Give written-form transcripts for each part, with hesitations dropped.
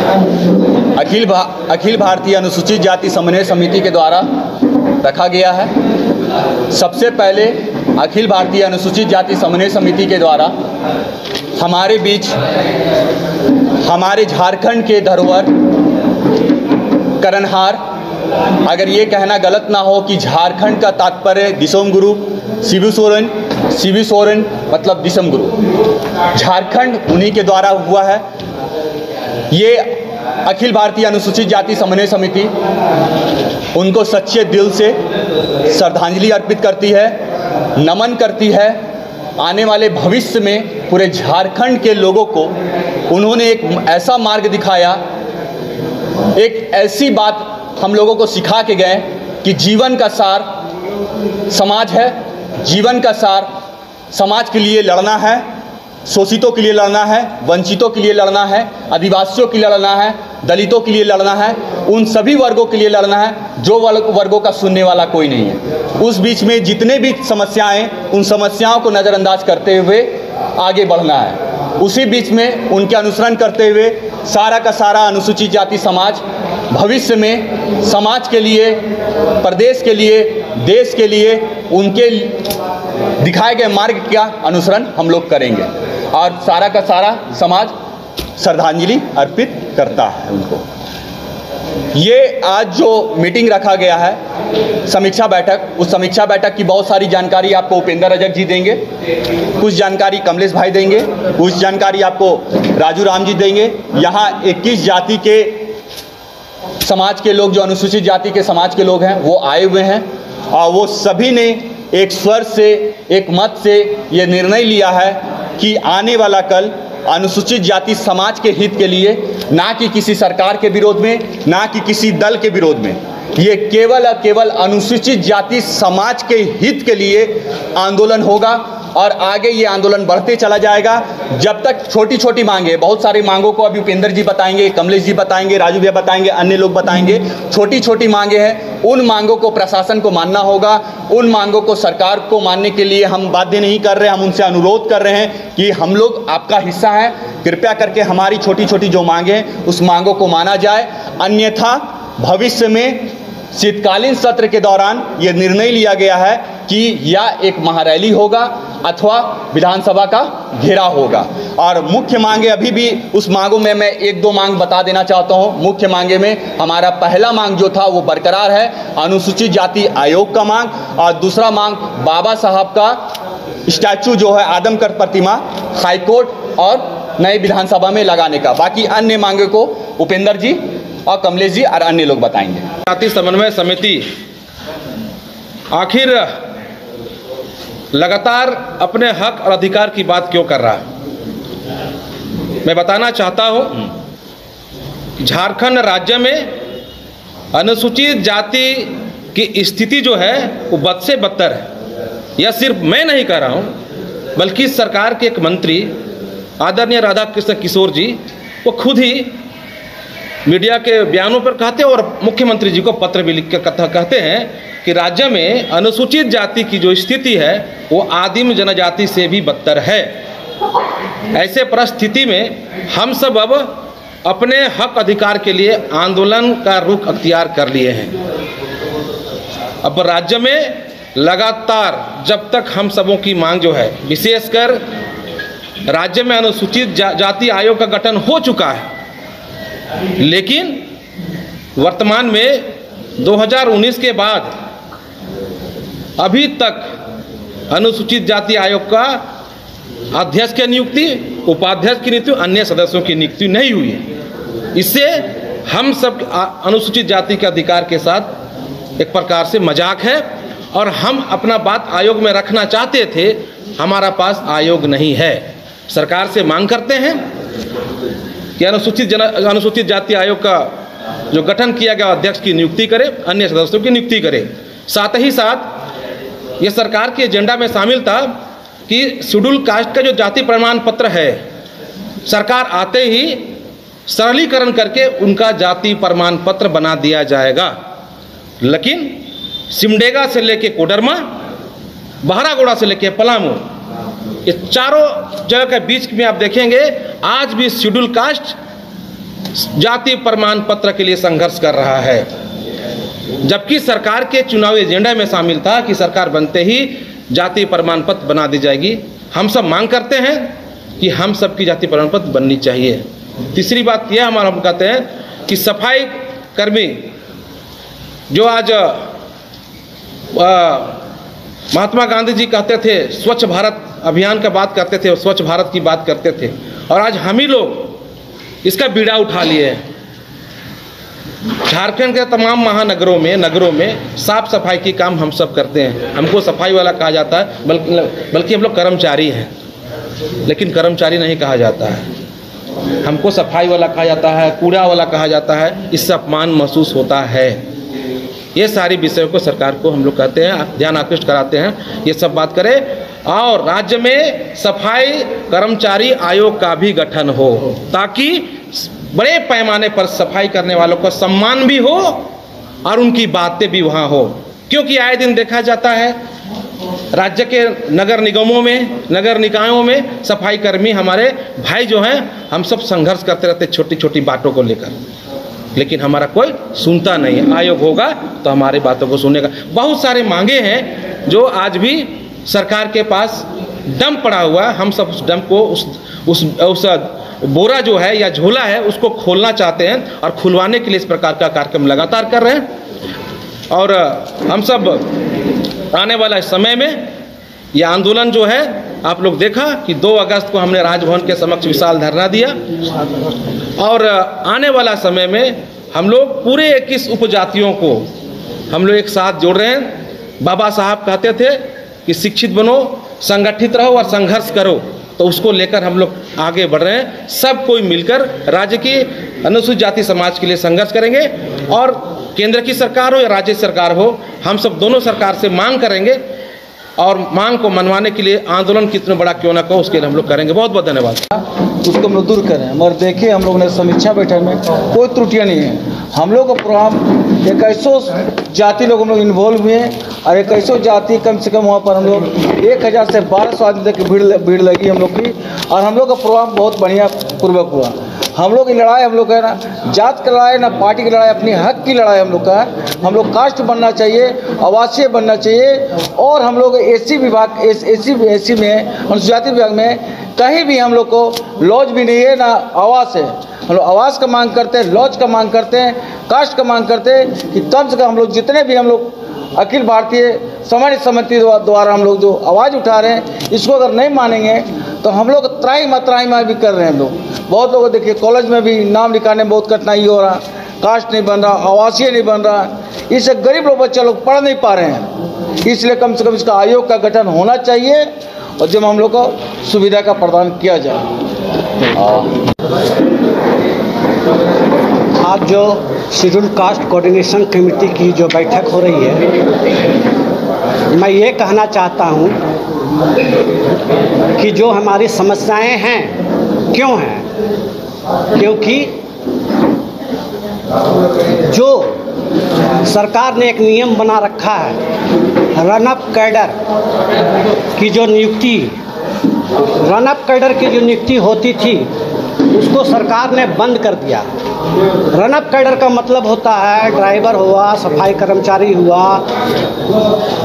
अखिल भारतीय अनुसूचित जाति समन्वय समिति के द्वारा रखा गया है। सबसे पहले अखिल भारतीय अनुसूचित जाति समन्वय समिति के द्वारा हमारे बीच हमारे झारखंड के धरोहर कर्णहार, अगर ये कहना गलत ना हो कि झारखंड का तात्पर्य दिसोम गुरु, शिबू सोरेन मतलब दिसम गुरु, झारखंड उन्हीं के द्वारा हुआ है। ये अखिल भारतीय अनुसूचित जाति समन्वय समिति उनको सच्चे दिल से श्रद्धांजलि अर्पित करती है, नमन करती है। आने वाले भविष्य में पूरे झारखंड के लोगों को उन्होंने एक ऐसा मार्ग दिखाया, एक ऐसी बात हम लोगों को सिखा के गए कि जीवन का सार समाज है, जीवन का सार समाज के लिए लड़ना है, शोषितों के लिए लड़ना है, वंचितों के लिए लड़ना है, आदिवासियों के लिए लड़ना है, दलितों के लिए लड़ना है, उन सभी वर्गों के लिए लड़ना है जो वर्गों का सुनने वाला कोई नहीं है। उस बीच में जितने भी समस्याएं, उन समस्याओं को नज़रअंदाज करते हुए आगे बढ़ना है। उसी बीच में उनके अनुसरण करते हुए सारा का सारा अनुसूचित जाति समाज भविष्य में समाज के लिए, प्रदेश के लिए, देश के लिए उनके दिखाए गए मार्ग का अनुसरण हम लोग करेंगे और सारा का सारा समाज श्रद्धांजलि अर्पित करता है उनको। ये आज जो मीटिंग रखा गया है समीक्षा बैठक, उस समीक्षा बैठक की बहुत सारी जानकारी आपको उपेंद्र रजक जी देंगे, कुछ जानकारी कमलेश भाई देंगे, कुछ जानकारी आपको राजू राम जी देंगे। यहाँ 21 जाति के समाज के लोग, जो अनुसूचित जाति के समाज के लोग हैं, वो आए हुए हैं और वो सभी ने एक स्वर से, एक मत से ये निर्णय लिया है कि आने वाला कल अनुसूचित जाति समाज के हित के लिए, ना कि किसी सरकार के विरोध में, ना कि किसी दल के विरोध में, ये केवल और केवल अनुसूचित जाति समाज के हित के लिए आंदोलन होगा और आगे ये आंदोलन बढ़ते चला जाएगा। जब तक छोटी छोटी मांगे, बहुत सारी मांगों को अभी उपेंद्र जी बताएंगे, कमलेश जी बताएंगे, राजू भैया बताएंगे, अन्य लोग बताएंगे, छोटी छोटी मांगे हैं, उन मांगों को प्रशासन को मानना होगा। उन मांगों को सरकार को मानने के लिए हम बाध्य नहीं कर रहे, हम उनसे अनुरोध कर रहे हैं कि हम लोग आपका हिस्सा हैं, कृपया करके हमारी छोटी छोटी जो मांगे हैं उस मांगों को माना जाए। अन्यथा भविष्य में शीतकालीन सत्र के दौरान ये निर्णय लिया गया है कि या एक महारैली होगा अथवा विधानसभा का घेराव होगा। और मुख्य मांगे अभी भी, उस मांगों में मैं एक दो मांग बता देना चाहता हूं। मुख्य मांगे में हमारा पहला मांग जो था वो बरकरार है, अनुसूचित जाति आयोग का मांग, और दूसरा मांग बाबा साहब का स्टैचू जो है, आदमकद प्रतिमा, हाईकोर्ट और नए विधानसभा में लगाने का। बाकी अन्य मांगे को उपेंद्र जी और कमलेश जी और अन्य लोग बताएंगे। जाति समन्वय समिति आखिर लगातार अपने हक और अधिकार की बात क्यों कर रहा है? मैं बताना चाहता हूं, झारखंड राज्य में अनुसूचित जाति की स्थिति जो है वो बद से बदतर है। यह सिर्फ मैं नहीं कह रहा हूं, बल्कि सरकार के एक मंत्री आदरणीय राधाकृष्ण किशोर जी वो खुद ही मीडिया के बयानों पर कहते हैं और मुख्यमंत्री जी को पत्र भी लिख कर कहते हैं कि राज्य में अनुसूचित जाति की जो स्थिति है वो आदिम जनजाति से भी बदतर है। ऐसे परिस्थिति में हम सब अब अपने हक अधिकार के लिए आंदोलन का रुख अख्तियार कर लिए हैं। अब राज्य में लगातार जब तक हम सबों की मांग जो है, विशेषकर राज्य में अनुसूचित जाति आयोग का गठन हो चुका है, लेकिन वर्तमान में 2019 के बाद अभी तक अनुसूचित जाति आयोग का अध्यक्ष की नियुक्ति, उपाध्यक्ष की नियुक्ति, अन्य सदस्यों की नियुक्ति नहीं हुई है। इससे हम सब अनुसूचित जाति के अधिकार के साथ एक प्रकार से मजाक है और हम अपना बात आयोग में रखना चाहते थे, हमारा पास आयोग नहीं है। सरकार से मांग करते हैं कि अनुसूचित जाति आयोग का जो गठन किया गया अध्यक्ष की नियुक्ति करे, अन्य सदस्यों की नियुक्ति करे। साथ ही साथ ये सरकार के एजेंडा में शामिल था कि शेड्यूल कास्ट का जो जाति प्रमाण पत्र है, सरकार आते ही सरलीकरण करके उनका जाति प्रमाण पत्र बना दिया जाएगा। लेकिन सिमडेगा से लेके कोडरमा, बहरागोड़ा से लेके पलामू, ये चारों जगह के बीच में आप देखेंगे आज भी शेड्यूल कास्ट जाति प्रमाण पत्र के लिए संघर्ष कर रहा है, जबकि सरकार के चुनावी एजेंडा में शामिल था कि सरकार बनते ही जाति प्रमाण पत्र बना दी जाएगी। हम सब मांग करते हैं कि हम सब की जाति प्रमाण पत्र बननी चाहिए। तीसरी बात यह हम कहते हैं कि सफाई कर्मी जो आज महात्मा गांधी जी कहते थे स्वच्छ भारत अभियान का बात करते थे, स्वच्छ भारत की बात करते थे, और आज हम ही लोग इसका बीड़ा उठा लिए हैं। झारखंड के तमाम महानगरों में नगरों में साफ सफाई की काम हम सब करते हैं। हमको सफाई वाला कहा जाता है, बल्कि हम लोग कर्मचारी हैं, लेकिन कर्मचारी नहीं कहा जाता है। हमको सफाई वाला कहा जाता है, कूड़ा वाला कहा जाता है, इससे अपमान महसूस होता है। ये सारी विषयों को सरकार को हम लोग कहते हैं, ध्यान आकृष्ट कराते हैं, ये सब बात करें और राज्य में सफाई कर्मचारी आयोग का भी गठन हो, ताकि बड़े पैमाने पर सफाई करने वालों का सम्मान भी हो और उनकी बातें भी वहाँ हो। क्योंकि आए दिन देखा जाता है राज्य के नगर निगमों में, नगर निकायों में सफाई कर्मी हमारे भाई जो हैं, हम सब संघर्ष करते रहते छोटी छोटी बातों को लेकर, लेकिन हमारा कोई सुनता नहीं है। आयोग होगा तो हमारी बातों को सुनेगा। बहुत सारे मांगे हैं जो आज भी सरकार के पास डंप पड़ा हुआ, हम सब उस डंप को उस बोरा जो है या झोला है उसको खोलना चाहते हैं और खुलवाने के लिए इस प्रकार का कार्यक्रम लगातार कर रहे हैं। और हम सब आने वाला समय में यह आंदोलन जो है, आप लोग देखा कि 2 अगस्त को हमने राजभवन के समक्ष विशाल धरना दिया, और आने वाला समय में हम लोग पूरे 21 उपजातियों को हम लोग एक साथ जोड़ रहे हैं। बाबा साहब कहते थे कि शिक्षित बनो, संगठित रहो और संघर्ष करो, तो उसको लेकर हम लोग आगे बढ़ रहे हैं। सब कोई मिलकर राज्य की अनुसूचित जाति समाज के लिए संघर्ष करेंगे, और केंद्र की सरकार हो या राज्य सरकार हो, हम सब दोनों सरकार से मांग करेंगे, और मांग को मनवाने के लिए आंदोलन कितना बड़ा क्यों ना हो उसके लिए हम लोग करेंगे। बहुत बहुत धन्यवाद। उसको हम लोग दूर करें। मगर देखिए, हम लोगों ने समीक्षा बैठक में कोई त्रुटियां नहीं है। हम लोग का प्रोग्राम 21 जाति लोग हम लोग इन्वॉल्व हुए हैं, और 21 जाति कम से कम वहाँ पर हम लोग 1000 से 1200 आदमी तक भीड़ लगी हम लोग की, और हम लोग का प्रोग्राम बहुत बढ़िया पूर्वक हुआ। हम लोग की लड़ाई हम लोग का ना जात की लड़ाई ना पार्टी की लड़ाई, अपनी हक की लड़ाई हम लोग का है। हम लोग कास्ट बनना चाहिए, आवासीय बनना चाहिए, और हम लोग एसी विभाग एसी में अनुसूचित जाति विभाग में कहीं भी हम लोग को लॉज भी नहीं है ना आवास है। हम लोग आवास का मांग करते हैं, लॉज का मांग करते हैं, कास्ट का मांग करते हैं कि कम से कम हम लोग जितने भी हम लोग अखिल भारतीय सामान्य समिति द्वारा हम लोग जो आवाज़ उठा रहे हैं, इसको अगर नहीं मानेंगे तो हम लोग त्राही मात्राही भी कर रहे हैं। हम लोग बहुत लोग देखिए कॉलेज में भी नाम लिखाने में बहुत कठिनाई हो रहा, कास्ट नहीं बन रहा, आवासीय नहीं बन रहा, इससे गरीब लोग बच्चे लोग पढ़ नहीं पा रहे हैं। इसलिए कम से कम इसका आयोग का गठन होना चाहिए, और जब हम लोग को सुविधा का प्रदान किया जाए। आज जो शेड्यूल कास्ट कोऑर्डिनेशन कमेटी की जो बैठक हो रही है, मैं ये कहना चाहता हूँ कि जो हमारी समस्याएं हैं क्यों हैं, क्योंकि जो सरकार ने एक नियम बना रखा है, रन अप कैडर की जो नियुक्ति, रन अप कैडर की जो नियुक्ति होती थी उसको सरकार ने बंद कर दिया। रन अप कैडर का मतलब होता है ड्राइवर हुआ, सफाई कर्मचारी हुआ,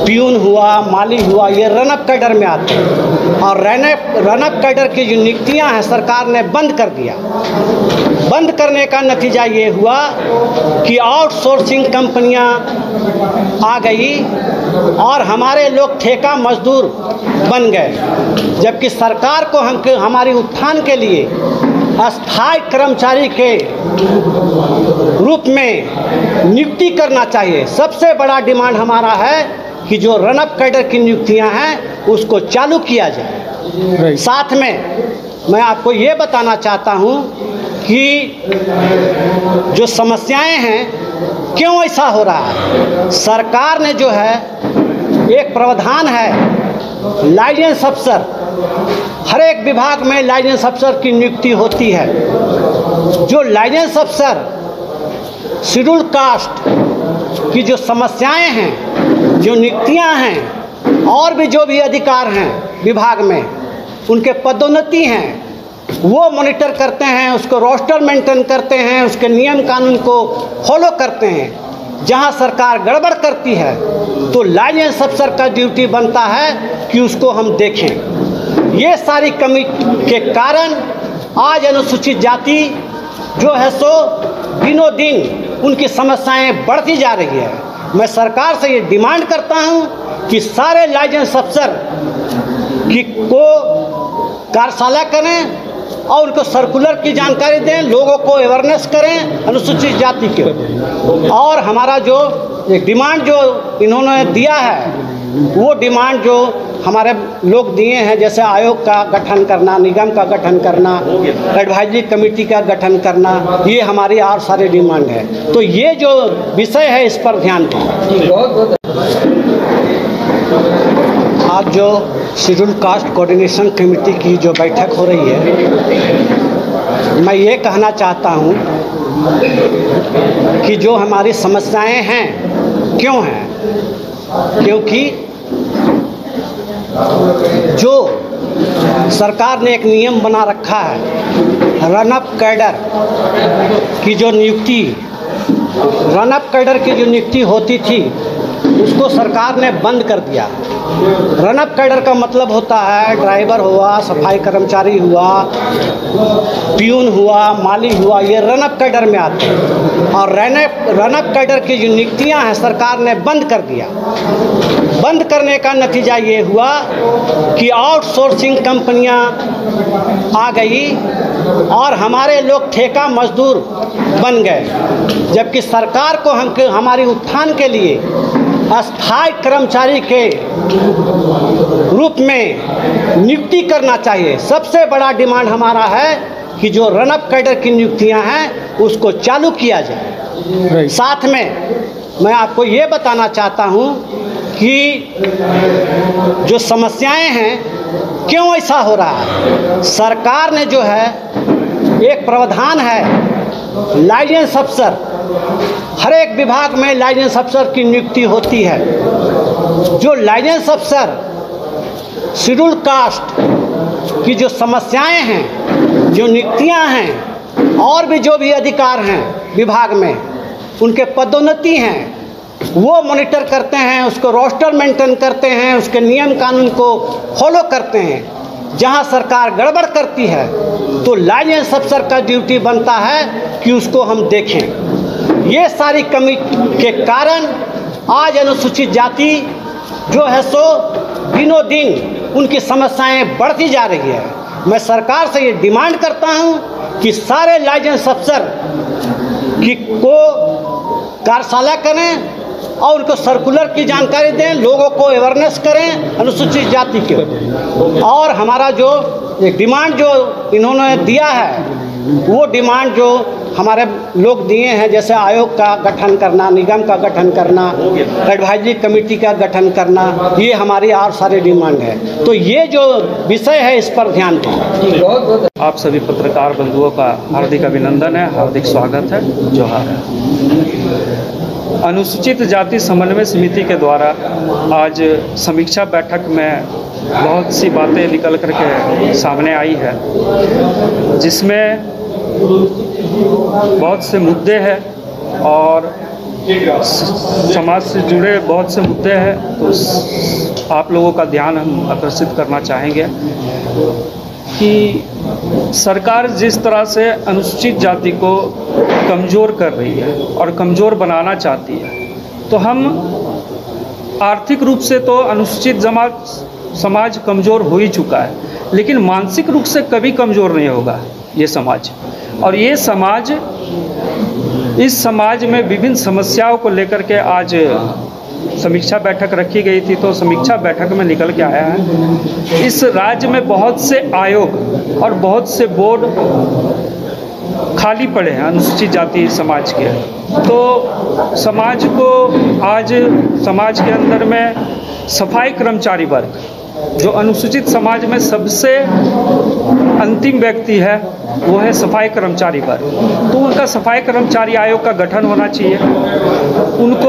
प्यून हुआ, माली हुआ, ये रन अप कैडर में आते हैं। और रन अप कैडर की जो नियुक्तियां हैं सरकार ने बंद कर दिया। बंद करने का नतीजा ये हुआ कि आउटसोर्सिंग कंपनियां आ गई और हमारे लोग ठेका मजदूर बन गए, जबकि सरकार को हमारी उत्थान के लिए अस्थायी कर्मचारी के रूप में नियुक्ति करना चाहिए। सबसे बड़ा डिमांड हमारा है कि जो रन अप कैडर की नियुक्तियां हैं उसको चालू किया जाए। साथ में मैं आपको ये बताना चाहता हूं कि जो समस्याएं हैं क्यों ऐसा हो रहा है। सरकार ने जो है एक प्रावधान है लाइसेंस अफसर, हर एक विभाग में लाइसेंस अफसर की नियुक्ति होती है। जो लाइसेंस अफसर शेड्यूल कास्ट की जो समस्याएं हैं, जो नियुक्तियां हैं और भी जो भी अधिकार हैं विभाग में, उनके पदोन्नति हैं, वो मॉनिटर करते हैं, उसको रोस्टर मेंटेन करते हैं, उसके नियम कानून को फॉलो करते हैं। जहां सरकार गड़बड़ करती है तो लाइसेंस अफसर का ड्यूटी बनता है कि उसको हम देखें। ये सारी कमी के कारण आज अनुसूचित जाति जो है सो दिनों दिन उनकी समस्याएं बढ़ती जा रही है। मैं सरकार से ये डिमांड करता हूं कि सारे लाइसेंस अफसर को कार्यशाला करें और उनको सर्कुलर की जानकारी दें, लोगों को अवेयरनेस करें अनुसूचित जाति के। और हमारा जो एक डिमांड जो इन्होंने दिया है, वो डिमांड जो हमारे लोग दिए हैं, जैसे आयोग का गठन करना, निगम का गठन करना, एडवाइजरी कमेटी का गठन करना, ये हमारी और सारी डिमांड है। तो ये जो विषय है इस पर ध्यान दें। आज जो शेड्यूल कास्ट कोऑर्डिनेशन कमेटी की जो बैठक हो रही है, मैं ये कहना चाहता हूँ कि जो हमारी समस्याएं हैं क्यों हैं, क्योंकि जो सरकार ने एक नियम बना रखा है, रनअप कैडर की जो नियुक्ति होती थी उसको सरकार ने बंद कर दिया। रनअप कैडर का मतलब होता है ड्राइवर हुआ, सफाई कर्मचारी हुआ, प्यून हुआ, माली हुआ, ये रनअप कैडर में आते हैं। और रनअप कैडर की जो नियुक्तियां हैं सरकार ने बंद कर दिया। बंद करने का नतीजा ये हुआ कि आउटसोर्सिंग कंपनियां आ गई और हमारे लोग ठेका मजदूर बन गए। जबकि सरकार को हमारी उत्थान के लिए अस्थायी कर्मचारी के रूप में नियुक्ति करना चाहिए। सबसे बड़ा डिमांड हमारा है कि जो रनअप कैडर की नियुक्तियां हैं उसको चालू किया जाए। साथ में मैं आपको ये बताना चाहता हूं कि जो समस्याएं हैं क्यों ऐसा हो रहा है। सरकार ने जो है एक प्रावधान है लाइसेंस अफसर, हर एक विभाग में लाइसेंस अफसर की नियुक्ति होती है। जो लाइसेंस अफसर शेड्यूल कास्ट की जो समस्याएं हैं, जो नियुक्तियां हैं और भी जो भी अधिकार हैं विभाग में, उनके पदोन्नति हैं, वो मॉनिटर करते हैं, उसको रोस्टर मेंटेन करते हैं, उसके नियम कानून को फॉलो करते हैं। जहां सरकार गड़बड़ करती है तो लाइसेंस अफसर का ड्यूटी बनता है कि उसको हम देखें। ये सारी कमी के कारण आज अनुसूचित जाति जो है सो दिनों दिन उनकी समस्याएं बढ़ती जा रही है। मैं सरकार से ये डिमांड करता हूं कि सारे लाइसेंस अफसर को कार्यशाला करें और उनको सर्कुलर की जानकारी दें, लोगों को अवेयरनेस करें अनुसूचित जाति के। और हमारा जो एक डिमांड जो इन्होंने दिया है, वो डिमांड जो हमारे लोग दिए हैं, जैसे आयोग का गठन करना, निगम का गठन करना, एडवाइजरी कमेटी का गठन करना, ये हमारी और सारी डिमांड है। तो ये जो विषय है इस पर ध्यान दें। आप सभी पत्रकार बंधुओं का हार्दिक अभिनंदन है, हार्दिक स्वागत है, जोहार है। अनुसूचित जाति समन्वय समिति के द्वारा आज समीक्षा बैठक में बहुत सी बातें निकल कर के सामने आई है, जिसमें बहुत से मुद्दे हैं और समाज से जुड़े बहुत से मुद्दे हैं। तो आप लोगों का ध्यान हम आकर्षित करना चाहेंगे कि सरकार जिस तरह से अनुसूचित जाति को कमज़ोर कर रही है और कमज़ोर बनाना चाहती है, तो हम आर्थिक रूप से तो अनुसूचित समाज कमज़ोर हो ही चुका है, लेकिन मानसिक रूप से कभी कमज़ोर नहीं होगा ये समाज। और ये समाज, इस समाज में विभिन्न समस्याओं को लेकर के आज समीक्षा बैठक रखी गई थी। तो समीक्षा बैठक में निकल के आया है इस राज्य में बहुत से आयोग और बहुत से बोर्ड खाली पड़े हैं अनुसूचित जाति समाज के। तो समाज को आज समाज के अंदर में सफाई कर्मचारी वर्ग, जो अनुसूचित समाज में सबसे अंतिम व्यक्ति है, वो है सफाई कर्मचारी वर्ग। तो उनका सफाई कर्मचारी आयोग का गठन होना चाहिए। उनको